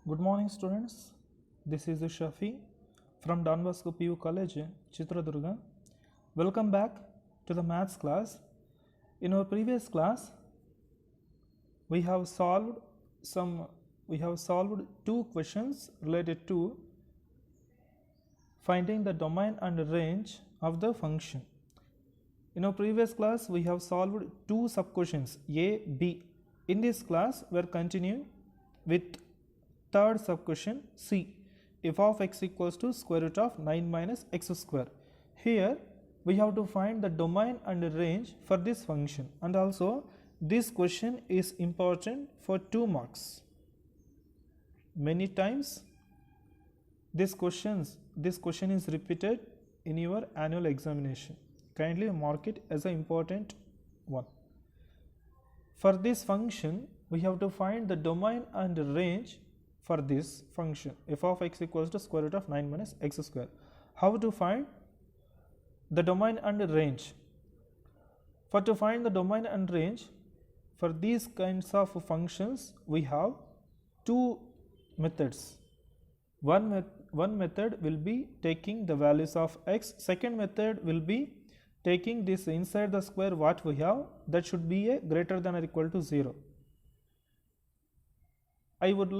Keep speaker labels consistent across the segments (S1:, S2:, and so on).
S1: Good morning, students. This is Shafi from Don Bosco PU College, Chitradurga. Welcome back to the maths class. In our previous class, we have solved two questions related to finding the domain and range of the function. In our previous class, we have solved two sub questions A, B. In this class, we are continuing with third sub question C. F of x equals to square root of 9 minus x square. Here we have to find the domain and range for this function, and also this question is important for 2 marks. Many times this question is repeated in your annual examination. Kindly mark it as an important one. For this function, we have to find the domain and range for this function f of x equals to square root of 9 minus x square. How to find the domain and range? To find the domain and range for these kinds of functions, we have two methods. One method will be taking the values of x. Second method will be taking this inside the square what we have, that should be a greater than or equal to 0. I would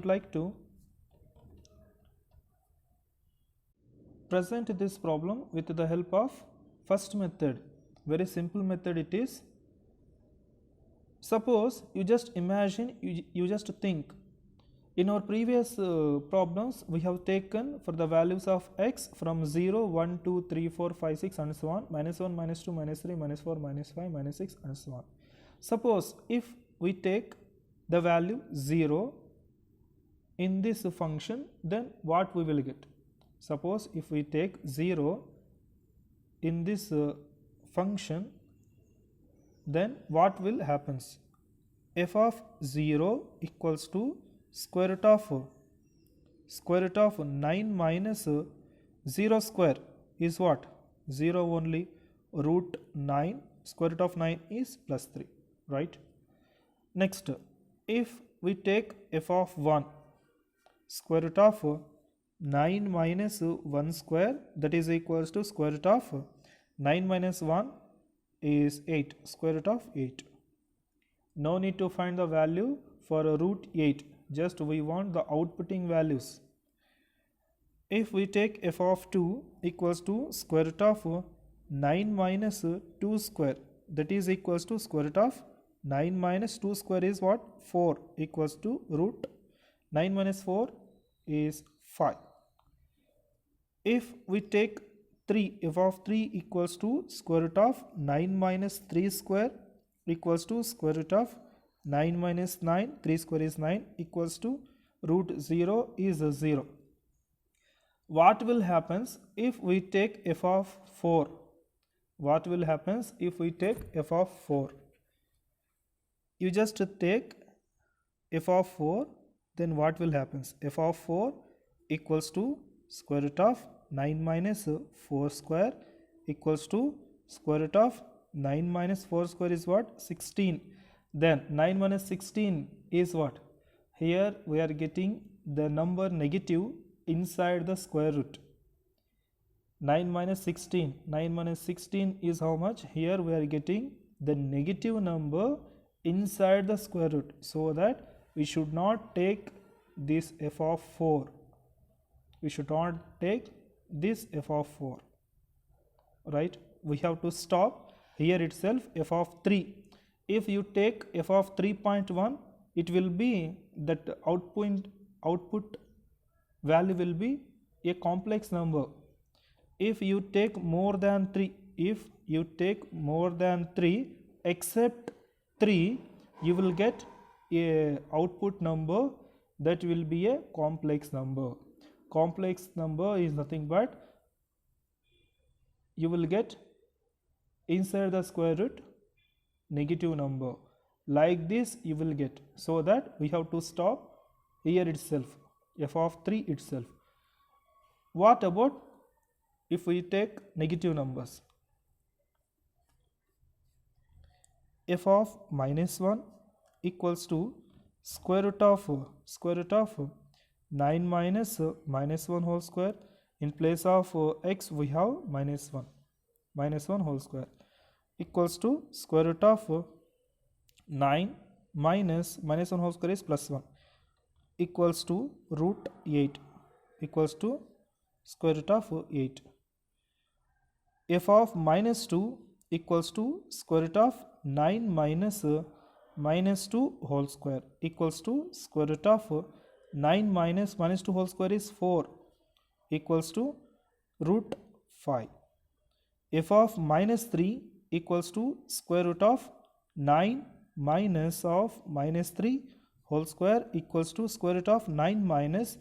S1: like to present this problem with the help of first method. Very simple method it is. Suppose you just imagine, you just think. In our previous problems, we have taken for the values of x from 0, 1, 2, 3, 4, 5, 6 and so on, minus 1, minus 2, minus 3, minus 4, minus 5, minus 6 and so on. Suppose if we take the value 0 in this function, then what we will get? Suppose if we take 0 in this function, then what will happens? F of 0 equals to square root of 9 minus 0 square is what? 0 only. Root 9, square root of 9 is plus 3, right? Next, if we take f of 1, square root of 9 minus 1 square, that is equals to square root of 9 minus 1 is 8, square root of 8. No need to find the value for root 8, just we want the outputting values. If we take f of 2 equals to square root of 9 minus 2 square, that is equals to square root of 9 minus 2 square is what? 4, equals to root 9 minus 4 is 5. If we take 3, f of 3 equals to square root of 9 minus 3 square equals to square root of 9 minus 9, 3 square is 9, equals to root 0 is 0. What will happen if we take f of 4? What will happen if we take f of 4? You just take f of 4, then what will happen? F of 4 equals to square root of 9 minus 4 square equals to square root of 9 minus 4 square is what? 16. Then 9 minus 16 is what? Here we are getting the number negative inside the square root. 9 minus 16. 9 minus 16 is how much? Here we are getting the negative number inside the square root. So that we should not take this f of 4. We should not take this f of 4. Right? We have to stop here itself f of 3. If you take f of 3.1, it will be that output value will be a complex number. If you take more than 3, except 3, you will get a output number that will be a complex number. Complex number is nothing but you will get inside the square root negative number. Like this you will get. So that we have to stop here itself, f of 3 itself. What about if we take negative numbers? F of minus 1 equals to square root of 9 minus minus 1 whole square. In place of x we have minus 1 whole square equals to square root of 9 minus minus 1 whole square is plus 1 equals to root 8 equals to square root of 8. F of minus 2 equals to square root of 9 minus minus 2 whole square equals to square root of 9 minus minus 2 whole square is 4 equals to root 5. F of minus 3 equals to square root of 9 minus of minus 3 whole square equals to square root of 9 minus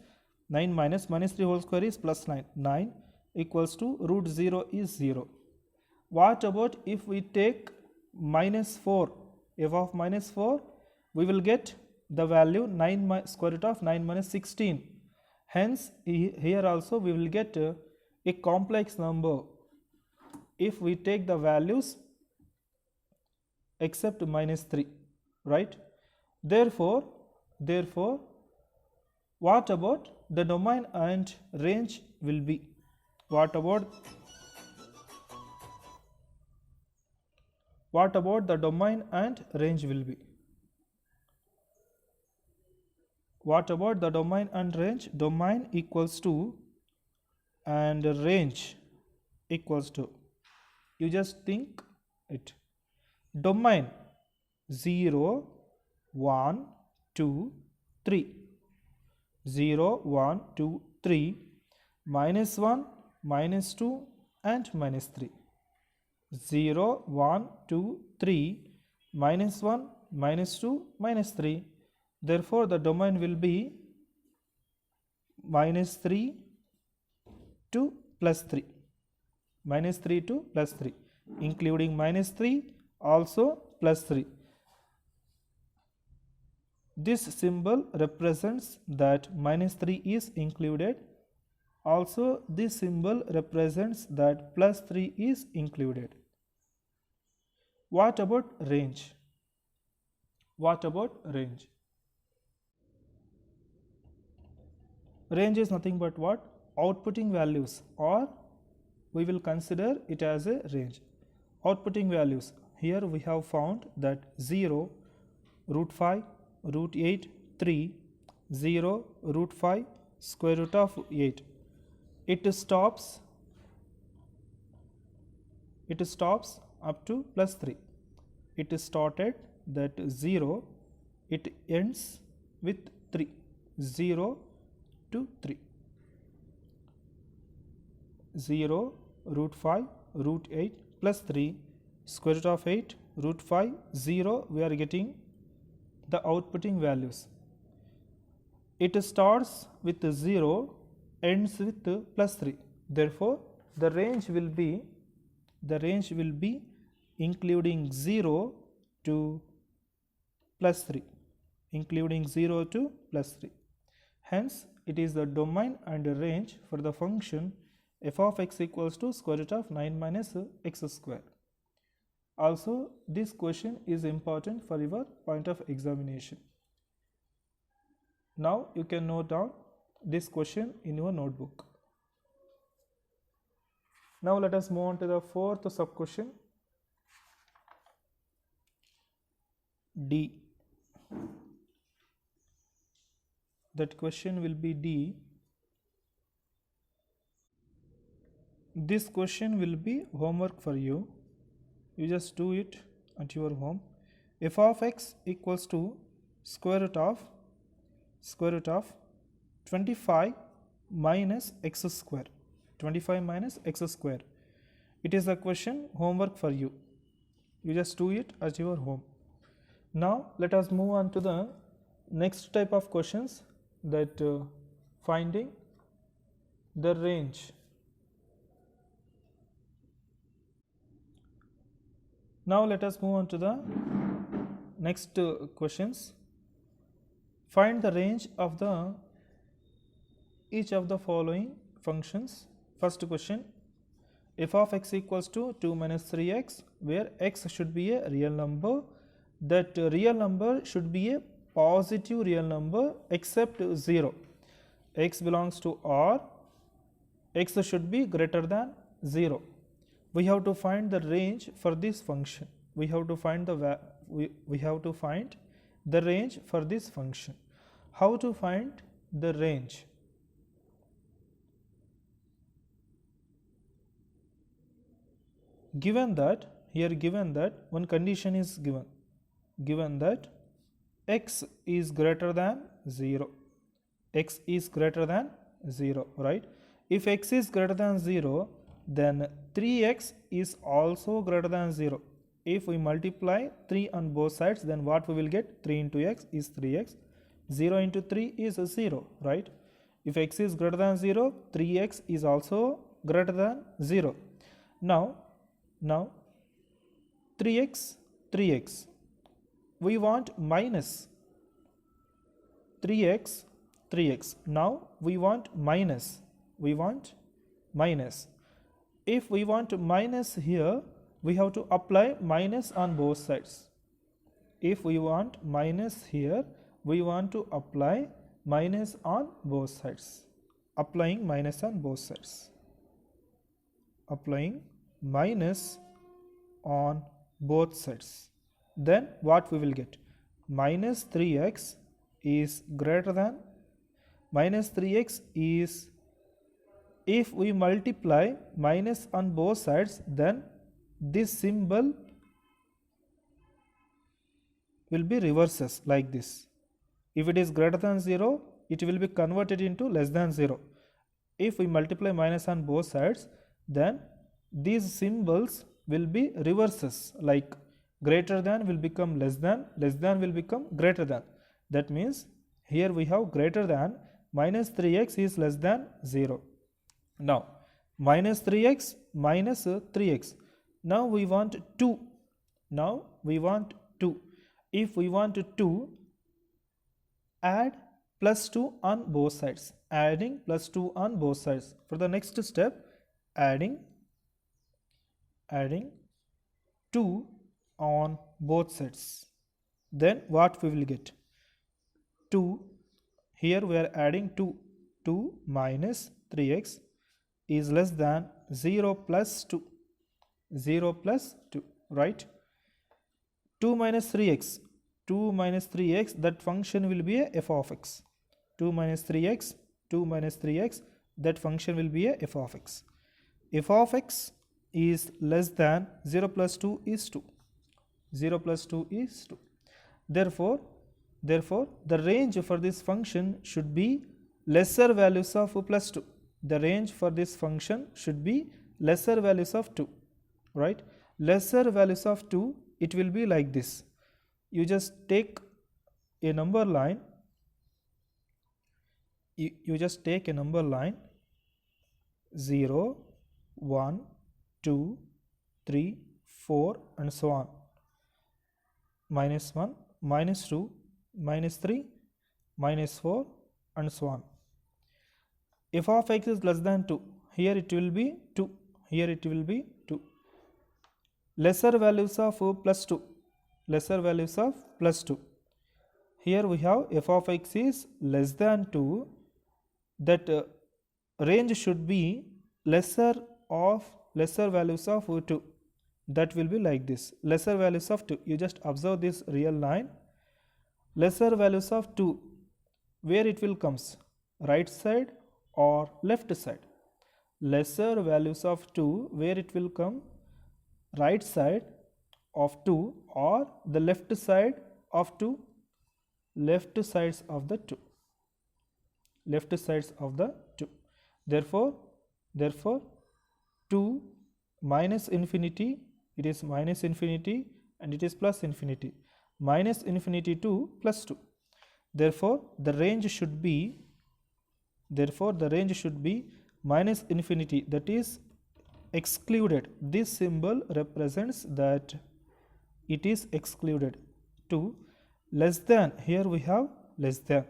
S1: minus 3 whole square is plus 9. 9 equals to root 0 is 0. What about if we take minus 4? F of minus 4, we will get the value 9 square root of 9 minus 16. Hence, here also we will get a complex number if we take the values except minus 3, right? Therefore, what about the domain and range will be? What about the domain and range will be? What about the domain and range? Domain equals to and range equals to, you just think it, domain 0, 1, 2, 3, 0, 1, 2, 3, minus 1, minus 2 and minus 3. 0, 1, 2, 3, minus 1, minus 2, minus 3. Therefore, the domain will be minus 3 to plus 3. Minus 3 to plus 3. Including minus 3, also plus 3. This symbol represents that minus 3 is included. Also, this symbol represents that plus 3 is included. What about range? What about range? Range is nothing but what? Outputting values, or we will consider it as a range. Outputting values. Here we have found that 0, root 5, root 8, 3, 0, root 5, square root of 8. It stops up to plus 3. It started that 0, it ends with 3. 0 to 3. 0, root 5, root 8 plus 3, square root of 8, root 5, 0, we are getting the outputting values. It starts with 0, ends with plus 3. Therefore, the range will be including 0 to plus 3. Including 0 to plus 3. Hence, it is the domain and the range for the function f of x equals to square root of 9 minus x square. Also, this question is important for your point of examination. Now, you can note down this question in your notebook. Now, let us move on to the fourth sub question. D. That question will be D. This question will be homework for you. You just do it at your home. F of x equals to square root of 25 minus x square. 25 minus x square. It is a question homework for you. You just do it at your home. Now let us move on to the next type of questions, that finding the range. Now let us move on to the next questions. Find the range of each of the following functions. First question, f of x equals to 2 minus 3x, where x should be a real number. That real number should be a positive real number except 0. X belongs to R, x should be greater than 0. We have to find the range for this function. We have to find the range for this function. How to find the range? Given that one condition is given that x is greater than 0, x is greater than 0, right? If x is greater than 0, then 3x is also greater than 0. If we multiply 3 on both sides, then what we will get? 3 into x is 3x, 0 into 3 is 0, right? If x is greater than 0, 3x is also greater than 0. Now 3x, we want minus 3x. Now we want minus. If we want minus here, we have to apply minus on both sides. If we want minus here, we want to apply minus on both sides. Applying minus on both sides. Applying minus on both sides. Then what we will get? Minus 3x is greater than, minus 3x is, if we multiply minus on both sides, then this symbol will be reverses like this. If it is greater than 0, it will be converted into less than 0. If we multiply minus on both sides, then these symbols will be reverses, like greater than will become less than will become greater than. That means here we have greater than, minus 3x is less than 0. Now minus 3x minus 3x. Now we want 2. If we want 2, add plus 2 on both sides. Adding plus 2 on both sides. For the next step, adding 2 on both sides. Then what we will get? 2. Here we are adding 2. 2 minus 3x is less than 0 plus 2. 0 plus 2, right? 2 minus 3x. 2 minus 3x, that function will be a f of x. 2 minus 3x, that function will be a f of x. F of x is less than 0 plus 2 is 2. 0 plus 2 is 2. Therefore, the range for this function should be lesser values of plus 2. The range for this function should be lesser values of 2, right? Lesser values of 2, it will be like this. You just take a number line. You just take a number line 0, 1, 2, 3, 4 and so on. Minus 1, minus 2, minus 3, minus 4 and so on. F of x is less than 2. Here it will be 2. Here it will be 2. Lesser values of plus 2. Lesser values of plus 2. Here we have f of x is less than 2. That range should be lesser values of 2. That will be like this. Lesser values of 2. You just observe this real line. Lesser values of 2. Where it will comes? Right side or left side? Lesser values of 2. Where it will come? Right side of 2 or the left side of 2? Left sides of the 2. Left sides of the 2. Therefore 2 minus infinity, it is minus infinity and it is plus infinity. Minus infinity to plus 2. Therefore the range should be minus infinity, that is excluded. This symbol represents that it is excluded. To less than, here we have less than.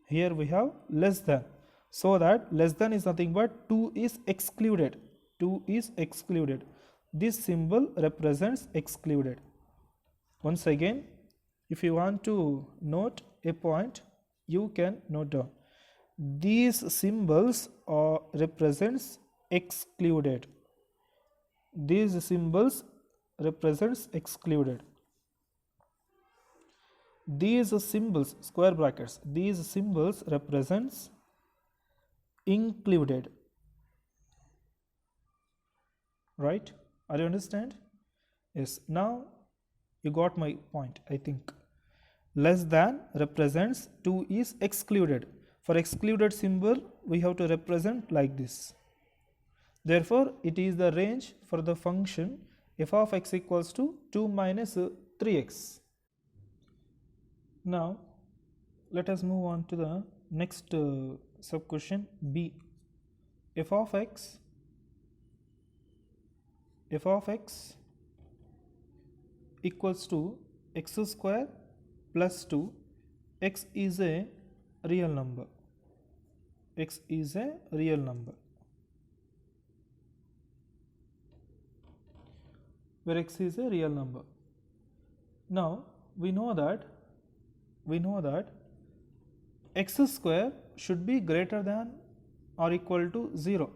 S1: Here we have less than. So that less than is nothing but 2 is excluded. 2 is excluded. This symbol represents excluded. Once again, If you want to note a point, you can note down. These symbols represents excluded. These symbols represents excluded. These symbols, square brackets, these symbols represents included. Right? Are you understand? Yes. Now you got my point, I think. Less than represents 2 is excluded. For excluded symbol, we have to represent like this. Therefore, it is the range for the function f of x equals to 2 minus 3x. Now, let us move on to the next sub question B. f of x equals to x square plus 2. X is a real number. X is a real number. Where x is a real number. Now we know that x square should be greater than or equal to 0.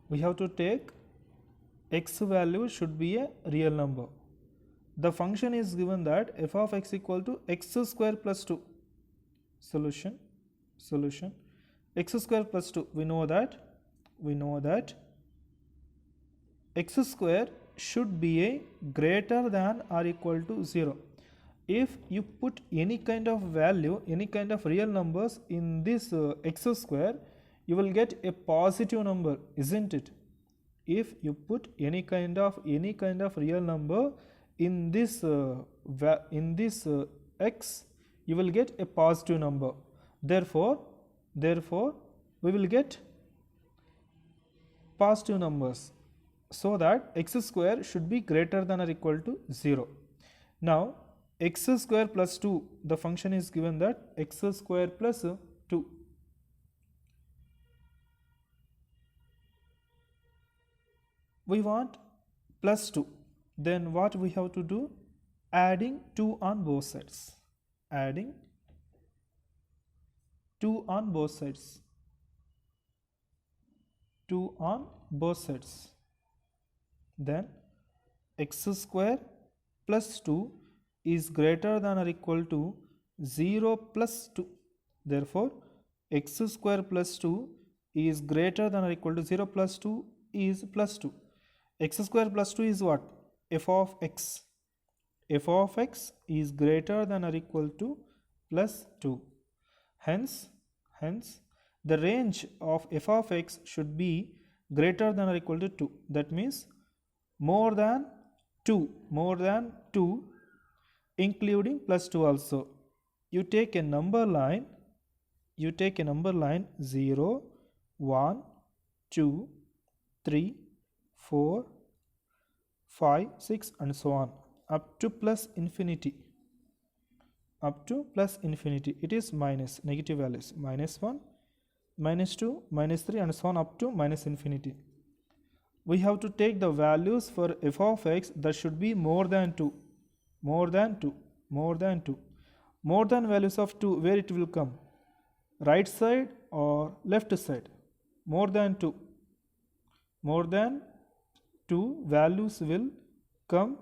S1: We have to take x value should be a real number. The function is given that f of x equal to x square plus 2. Solution x square plus 2. We know that x square should be a greater than or equal to 0. If you put any kind of value, any kind of real numbers in this x square, you will get a positive number, isn't it? If you put any kind of real number in this x, you will get a positive number. Therefore we will get positive numbers, so that x square should be greater than or equal to 0. Now x square plus 2, the function is given that x square plus 2. We want plus 2. Then what we have to do? Adding 2 on both sides. Adding 2 on both sides. 2 on both sides. Then x square plus 2 is greater than or equal to 0 plus 2. Therefore, x square plus 2 is greater than or equal to 0 plus 2 is plus 2. X square plus 2 is what? F of x. F of x is greater than or equal to plus 2. Hence, the range of f of x should be greater than or equal to 2. That means more than 2, including plus 2 also. You take a number line 0, 1, 2, 3, 4, 5, 6 and so on up to plus infinity. It is minus, negative values, minus 1, minus 2, minus 3 and so on up to minus infinity. We have to take the values for f of x that should be more than 2. More than values of 2, where it will come? Right side or left side? More than 2 values will come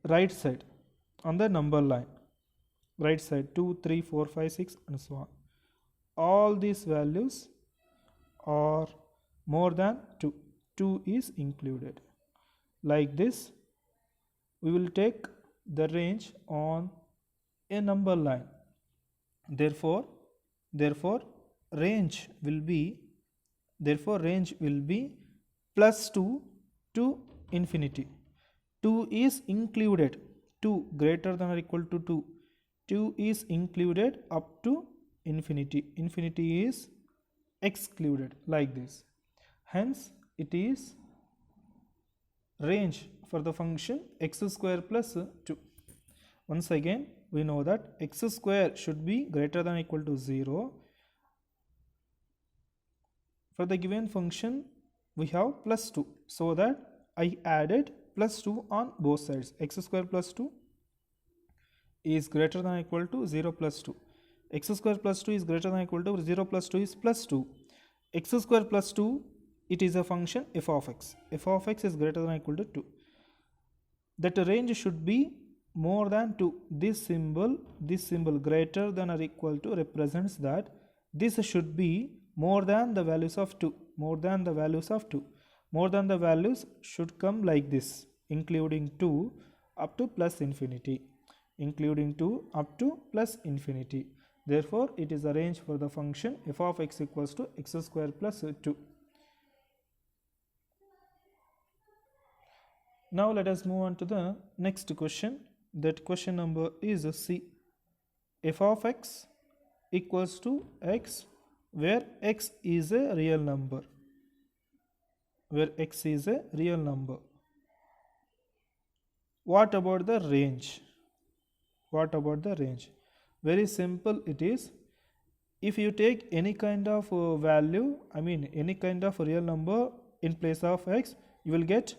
S1: right side on the number line. Right side 2, 3, 4, 5, 6 and so on. All these values are more than 2. 2 is included. Like this, we will take the range on a number line. Therefore range will be plus 2 to infinity. 2 is included. 2 greater than or equal to 2. 2 is included up to infinity. Infinity is excluded, like this. Hence, it is range for the function x square plus 2. Once again, we know that x square should be greater than or equal to 0. For the given function, we have plus 2. So that I added plus 2 on both sides. X square plus 2 is greater than or equal to 0 plus 2. X square plus 2 is greater than or equal to 0 plus 2 is plus 2. X square plus 2, it is a function f of x. F of x is greater than or equal to 2. That range should be more than 2. This symbol greater than or equal to represents that this should be more than the values of 2. More than the values of 2. More than the values should come like this, including 2 up to plus infinity. Including 2 up to plus infinity. Therefore, it is a range for the function f of x equals to x square plus 2. Now let us move on to the next question. That question number is C. F of x equals to x where x is a real number. Where x is a real number. What about the range? What about the range? Very simple it is. If you take any kind of value, any kind of real number in place of x, you will get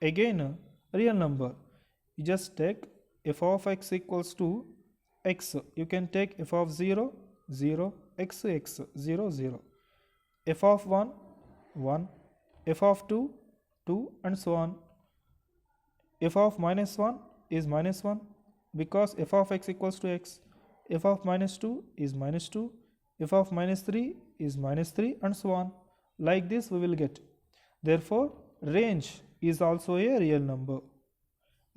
S1: again a real number. You just take f of x equals to x. You can take f of 0, 0, x, 0, 0. F of 1, 1. F of 2, 2 and so on. F of minus 1 is minus 1 because f of x equals to x. F of minus 2 is minus 2. F of minus 3 is minus 3 and so on. Like this we will get. Therefore, range is also a real number.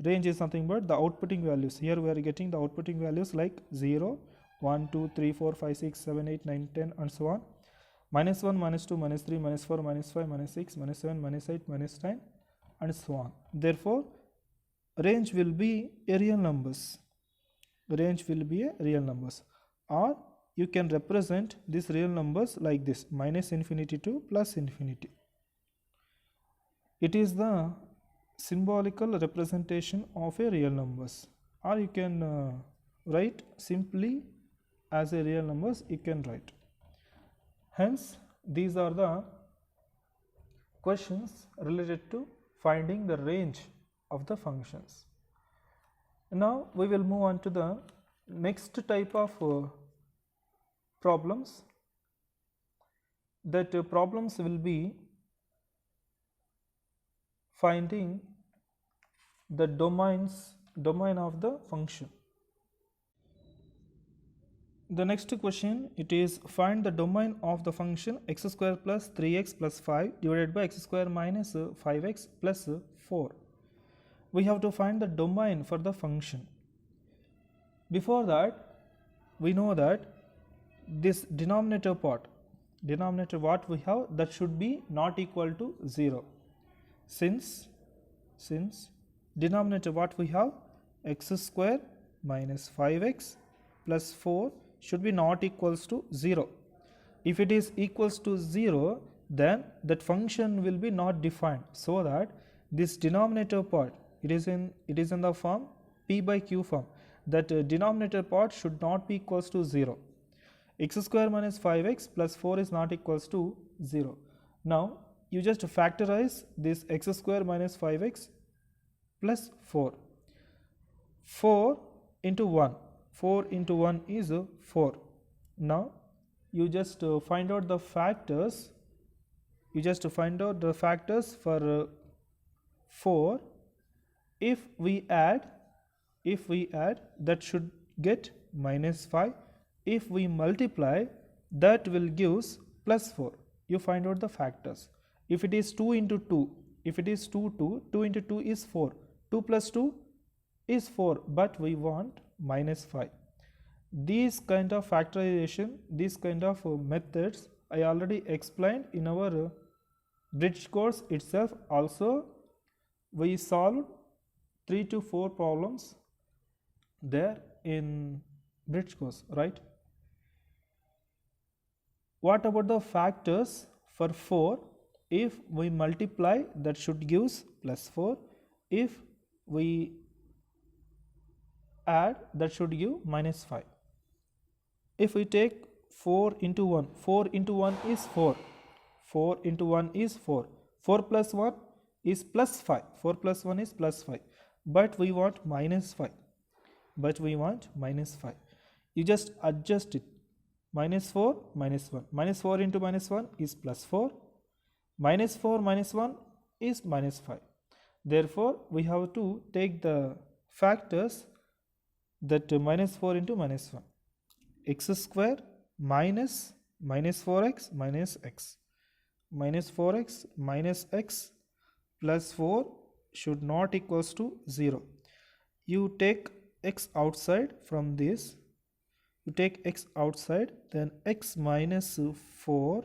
S1: Range is nothing but the outputting values. Here we are getting the outputting values like 0, 1, 2, 3, 4, 5, 6, 7, 8, 9, 10 and so on. Minus 1, minus 2, minus 3, minus 4, minus 5, minus 6, minus 7, minus 8, minus 9 and so on. Therefore, range will be a real numbers. Range will be a real numbers. Or you can represent these real numbers like this, minus infinity to plus infinity. It is the symbolical representation of a real numbers. Or you can write simply as a real numbers, you can write. Hence, these are the questions related to finding the range of the functions. Now we will move on to the next type of problems. That problems will be finding the domain of the function. The next question, it is find the domain of the function x square plus 3x plus 5 divided by x square minus 5x plus 4. We have to find the domain for the function. Before that, we know that this denominator part, what we have, that should be not equal to 0. Since denominator what we have, x square minus 5x plus 4 should be not equals to 0. If it is equals to 0, then that function will be not defined, so that this denominator part, it is in the form p by q form, that denominator part should not be equals to 0. X square minus 5x plus 4 is not equals to 0. Now you just factorize this x square minus 5x plus 4. 4 into 1. 4 into 1 is 4. Now you just find out the factors. You just find out the factors for 4. If we add, that should get minus 5. If we multiply, that will gives plus 4. You find out the factors. If it is 2 into 2, if it is 2 into 2 is 4. 2 plus 2 is 4, but we want minus 5. These kind of factorization, these kind of methods, I already explained in our bridge course itself. Also, we solved 3 to 4 problems there in bridge course, right? What about the factors for 4? If we multiply, that should gives plus 4. If we add, that should give minus 5. If we take 4 into 1, 4 into 1 is 4. 4 into 1 is 4. 4 plus 1 is plus 5. 4 plus 1 is plus 5. But we want minus 5. But we want minus 5. You just adjust it. Minus 4, minus 1. Minus 4 into minus 1 is plus 4. Minus 4 minus 1 is minus 5. Therefore, we have to take the factors that minus 4 into minus 1. X square minus 4x minus x. Minus 4x minus x plus 4 should not equals to 0. You take x outside from this. You take x outside, then x minus 4.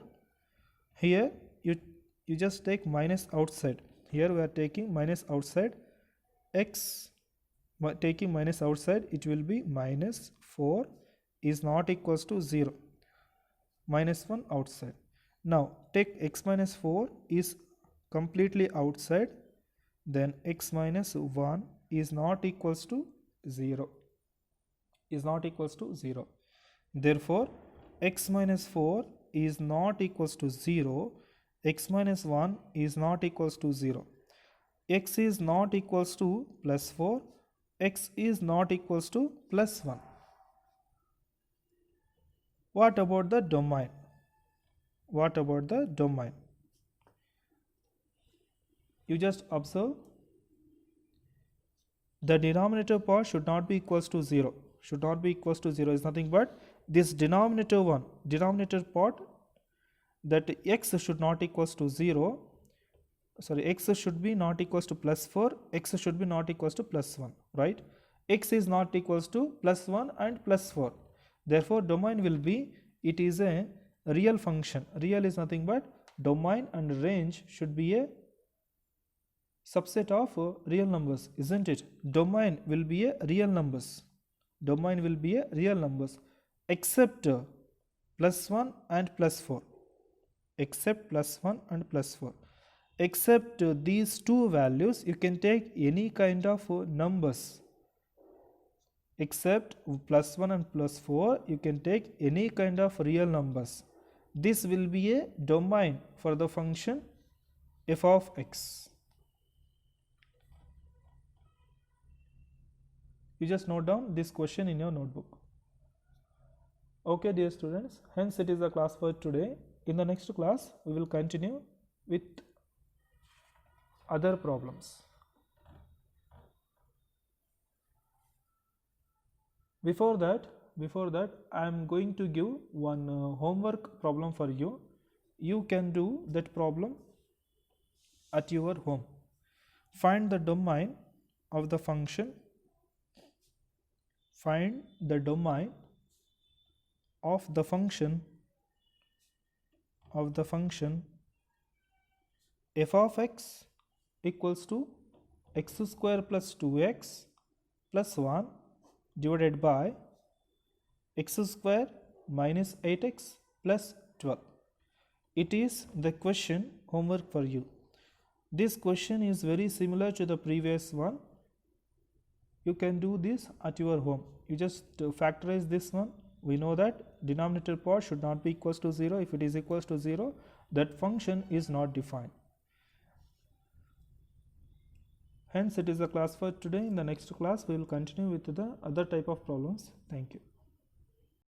S1: Here you just take minus outside. Here we are taking minus outside. X taking minus outside, it will be minus 4 is not equals to 0. Minus 1 outside. Now take x minus 4 is completely outside, then x minus 1 is not equals to 0. Is not equals to 0. Therefore, x minus 4 is not equals to 0. X minus 1 is not equals to 0. X is not equals to plus 4. X is not equals to plus 1. What about the domain? What about the domain? You just observe the denominator part should not be equals to 0. Should not be equals to 0 is nothing but this denominator part, that x should not equals to 0. Sorry, x should be not equals to plus 4, x should be not equals to plus 1, right? X is not equals to plus 1 and plus 4. Therefore, domain will be, it is a real function. Real is nothing but domain, and range should be a subset of real numbers, isn't it? Domain will be a real numbers. Domain will be a real numbers except plus 1 and plus 4. Except plus 1 and plus 4. Except these two values, you can take any kind of numbers. Except plus 1 and plus 4, you can take any kind of real numbers. This will be a domain for the function f of x. You just note down this question in your notebook. Okay, dear students, hence it is the class for today. In the next class, we will continue with other problems. Before that, I am going to give one homework problem for you. You can do that problem at your home. Find the domain of the function. Find the domain of the function f of x equals to x square plus 2x plus 1 divided by x square minus 8x plus 12. It is the question homework for you. This question is very similar to the previous one. You can do this at your home. You just factorize this one. We know that denominator part should not be equals to 0. If it is equals to 0, that function is not defined. Hence, it is the class for today. In the next class, we will continue with the other type of problems. Thank you.